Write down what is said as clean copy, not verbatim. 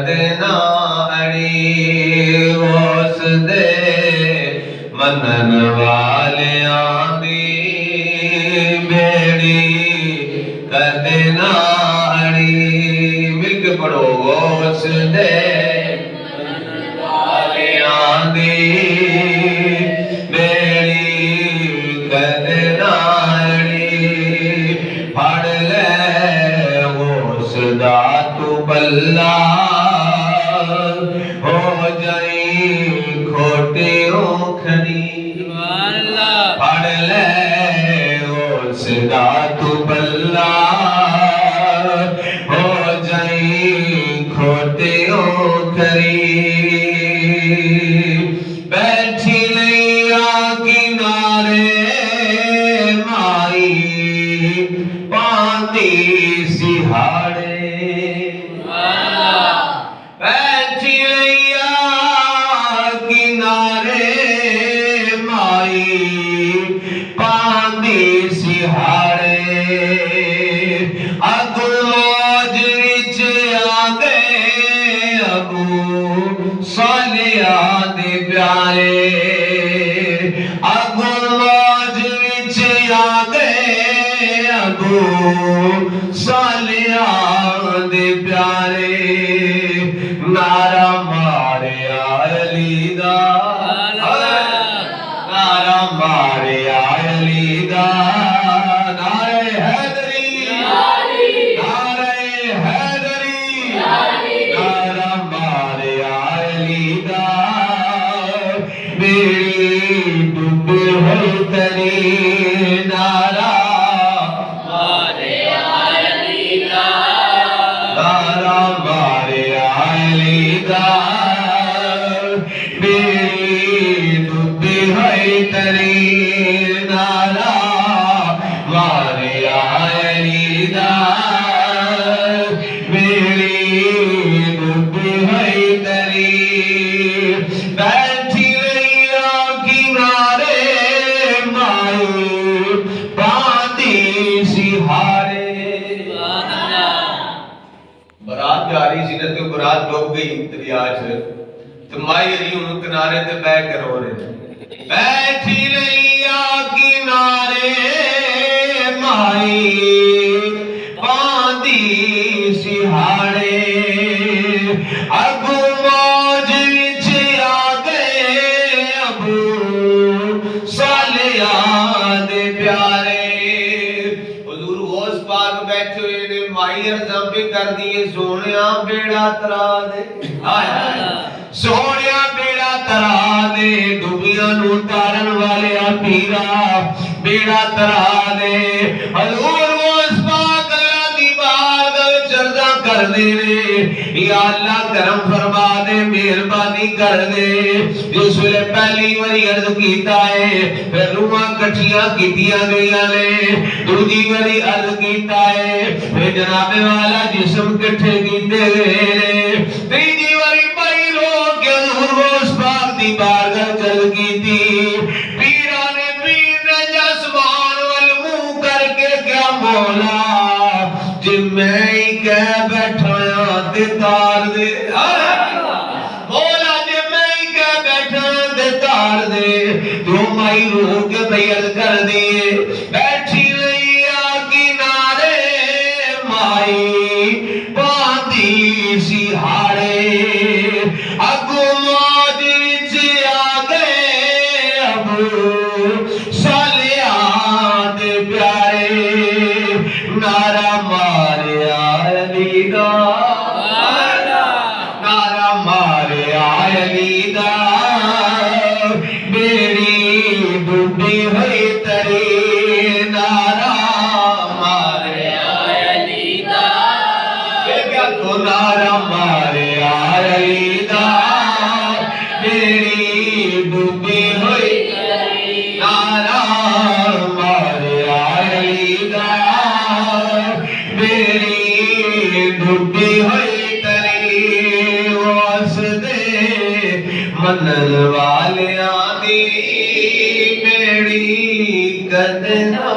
कदे ना अड़ी उस दे मनन वालियां दी बेड़ी कदे ना अड़ी। मिलके पढ़ो उस दे मनन वालियां दी बल्ला हो जाई खोटे ओखनी पढ़ ले उस दा तू बल्ला हो जाई खोटे ओखरी। बैठी नैया किनारे माई पाती सिहाड़े प्यारे अगो मौज विच आ गए अगो सालिया दे प्यारे। नारा मारे अली दा नारा मारे अली दा नारे हैदरी नारे हैदरी नारा मारे अली दा डूबे हुई तरी नारा मारे अली दा नारा मारे अली दा डूबे हुई तरी नारा मारे अली दा डूबे हुई तरी। बरात जा रही सी ना तो बरात डूब गई दरिया च तो माई अली हूं किनारे ते बैठ के रो रहे। बैठी रहिया किनारे माई पांदी सिहाड़े अगू मौज विच आ गए अबू सालिया दे प्यारे। हुजूर गौस पाक बैठे हुए ने माई अर्ज़ां पे कर दिए सोनिया बेड़ा तरा दे सोनिया बेड़ा तरा दे दुनिया नू तारन वाले पीरा बेड़ा तरा दे। हुजूर गौस पाक अल्लाह दी बारगाह विच अर्ज़ां कर दे या अल्लाह करम फरमा दे मेहरबानी कर दे। जिस वेले पहली बारी अर्ज कीता है फिर रूहां कठियां कीतियां गईयां ने दूजी बारी अर्ज कीता है फिर जनाबे वाला जिस्म इकट्ठे कीते गए ने तीजी बारी भाई रो के हुजूर गौस पाक दी बारगाह चल कीती। पीरा ने पीर ने जसमान वल मुंह करके क्या मौला जे मैं ही कह बैठा ते तार दे मौला जे मैं ही कह बैठा ते तार दे। तो माई रो के बैल कर दिए बैठी रहिया किनारे माई पांदी सिहाड़े अगू मौज विच आ गए अबू सालिया दे प्यारे। नारा मारे अली दा नारा मारे अली दा बेड़ी डूबी हुई तरी नारा मारे अली दा तो नारा मारे अली दा बेड़ी डूबी हुई तरी नारा मारे अली दा बेड़ी डूबी हुई तरी उस दे मनन वालियां दी बेड़ी कदे ना